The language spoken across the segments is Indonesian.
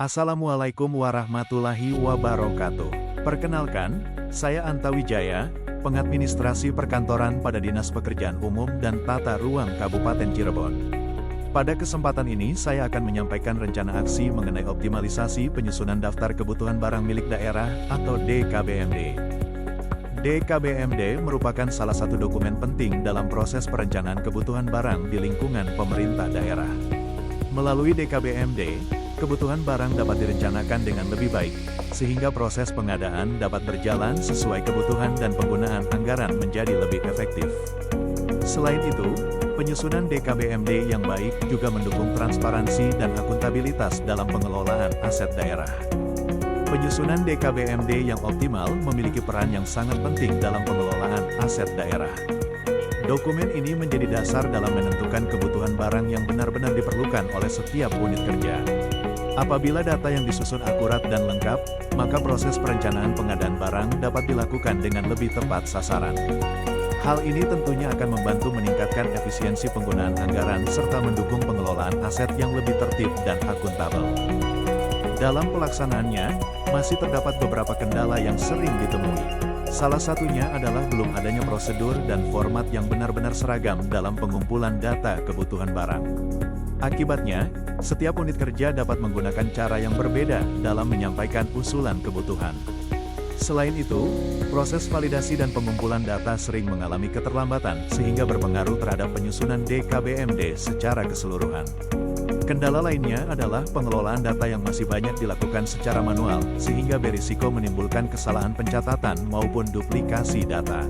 Assalamualaikum warahmatullahi wabarakatuh. Perkenalkan, saya Anta Wijaya, pengadministrasi perkantoran pada Dinas Pekerjaan Umum dan Tata Ruang Kabupaten Cirebon. Pada kesempatan ini saya akan menyampaikan rencana aksi mengenai optimalisasi penyusunan daftar kebutuhan barang milik daerah atau DKBMD. DKBMD merupakan salah satu dokumen penting dalam proses perencanaan kebutuhan barang di lingkungan pemerintah daerah. Melalui DKBMD, kebutuhan barang dapat direncanakan dengan lebih baik, sehingga proses pengadaan dapat berjalan sesuai kebutuhan dan penggunaan anggaran menjadi lebih efektif. Selain itu, penyusunan DKBMD yang baik juga mendukung transparansi dan akuntabilitas dalam pengelolaan aset daerah. Penyusunan DKBMD yang optimal memiliki peran yang sangat penting dalam pengelolaan aset daerah. Dokumen ini menjadi dasar dalam menentukan kebutuhan barang yang benar-benar diperlukan oleh setiap unit kerja. Apabila data yang disusun akurat dan lengkap, maka proses perencanaan pengadaan barang dapat dilakukan dengan lebih tepat sasaran. Hal ini tentunya akan membantu meningkatkan efisiensi penggunaan anggaran serta mendukung pengelolaan aset yang lebih tertib dan akuntabel. Dalam pelaksanaannya, masih terdapat beberapa kendala yang sering ditemui. Salah satunya adalah belum adanya prosedur dan format yang benar-benar seragam dalam pengumpulan data kebutuhan barang. Akibatnya, setiap unit kerja dapat menggunakan cara yang berbeda dalam menyampaikan usulan kebutuhan. Selain itu, proses validasi dan pengumpulan data sering mengalami keterlambatan sehingga berpengaruh terhadap penyusunan DKBMD secara keseluruhan. Kendala lainnya adalah pengelolaan data yang masih banyak dilakukan secara manual, sehingga berisiko menimbulkan kesalahan pencatatan maupun duplikasi data.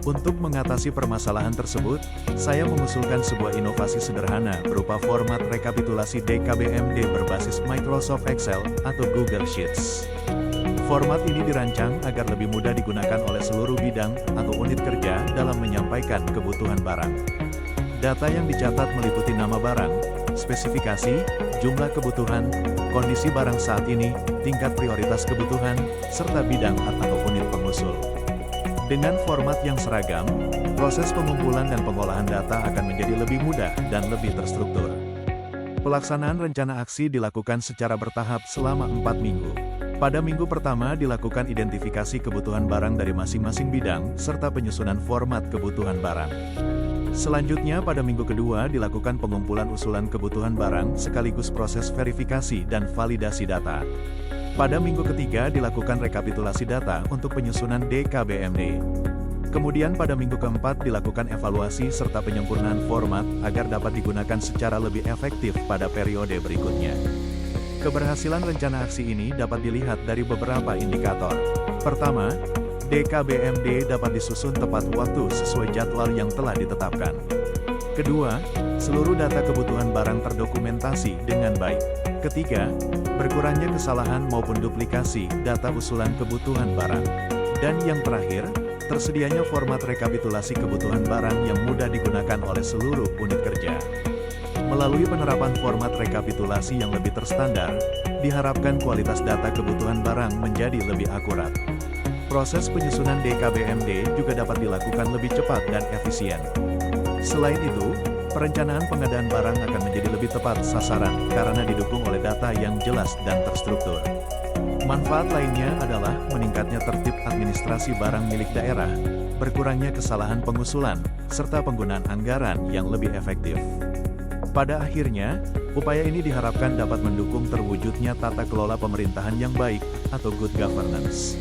Untuk mengatasi permasalahan tersebut, saya mengusulkan sebuah inovasi sederhana berupa format rekapitulasi DKBMD berbasis Microsoft Excel atau Google Sheets. Format ini dirancang agar lebih mudah digunakan oleh seluruh bidang atau unit kerja dalam menyampaikan kebutuhan barang. Data yang dicatat meliputi nama barang, spesifikasi, jumlah kebutuhan, kondisi barang saat ini, tingkat prioritas kebutuhan, serta bidang atau unit pengusul. Dengan format yang seragam, proses pengumpulan dan pengolahan data akan menjadi lebih mudah dan lebih terstruktur. Pelaksanaan rencana aksi dilakukan secara bertahap selama 4 minggu. Pada minggu pertama dilakukan identifikasi kebutuhan barang dari masing-masing bidang, serta penyusunan format kebutuhan barang. Selanjutnya pada minggu kedua dilakukan pengumpulan usulan kebutuhan barang sekaligus proses verifikasi dan validasi data. Pada minggu ketiga dilakukan rekapitulasi data untuk penyusunan DKBMD. Kemudian pada minggu keempat dilakukan evaluasi serta penyempurnaan format agar dapat digunakan secara lebih efektif pada periode berikutnya. Keberhasilan rencana aksi ini dapat dilihat dari beberapa indikator. Pertama, DKBMD dapat disusun tepat waktu sesuai jadwal yang telah ditetapkan. Kedua, seluruh data kebutuhan barang terdokumentasi dengan baik. Ketiga, berkurangnya kesalahan maupun duplikasi data usulan kebutuhan barang. Dan yang terakhir, tersedianya format rekapitulasi kebutuhan barang yang mudah digunakan oleh seluruh unit kerja. Melalui penerapan format rekapitulasi yang lebih terstandar, diharapkan kualitas data kebutuhan barang menjadi lebih akurat. Proses penyusunan DKBMD juga dapat dilakukan lebih cepat dan efisien. Selain itu, perencanaan pengadaan barang akan menjadi lebih tepat sasaran karena didukung oleh data yang jelas dan terstruktur. Manfaat lainnya adalah meningkatnya tertib administrasi barang milik daerah, berkurangnya kesalahan pengusulan, serta penggunaan anggaran yang lebih efektif. Pada akhirnya, upaya ini diharapkan dapat mendukung terwujudnya tata kelola pemerintahan yang baik atau good governance.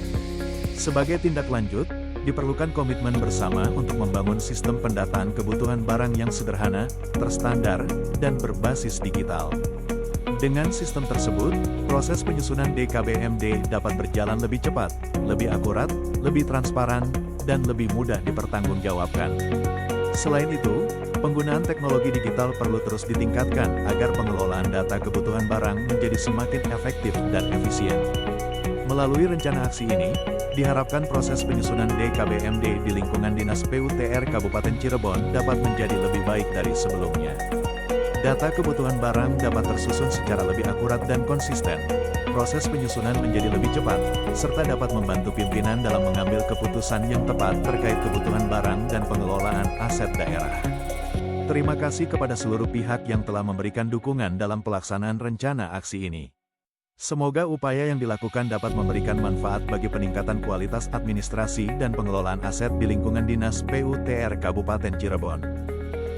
Sebagai tindak lanjut, diperlukan komitmen bersama untuk membangun sistem pendataan kebutuhan barang yang sederhana, terstandar, dan berbasis digital. Dengan sistem tersebut, proses penyusunan DKBMD dapat berjalan lebih cepat, lebih akurat, lebih transparan, dan lebih mudah dipertanggungjawabkan. Selain itu, penggunaan teknologi digital perlu terus ditingkatkan agar pengelolaan data kebutuhan barang menjadi semakin efektif dan efisien. Melalui rencana aksi ini, diharapkan proses penyusunan DKBMD di lingkungan Dinas PUTR Kabupaten Cirebon dapat menjadi lebih baik dari sebelumnya. Data kebutuhan barang dapat tersusun secara lebih akurat dan konsisten. Proses penyusunan menjadi lebih cepat, serta dapat membantu pimpinan dalam mengambil keputusan yang tepat terkait kebutuhan barang dan pengelolaan aset daerah. Terima kasih kepada seluruh pihak yang telah memberikan dukungan dalam pelaksanaan rencana aksi ini. Semoga upaya yang dilakukan dapat memberikan manfaat bagi peningkatan kualitas administrasi dan pengelolaan aset di lingkungan Dinas PUTR Kabupaten Cirebon.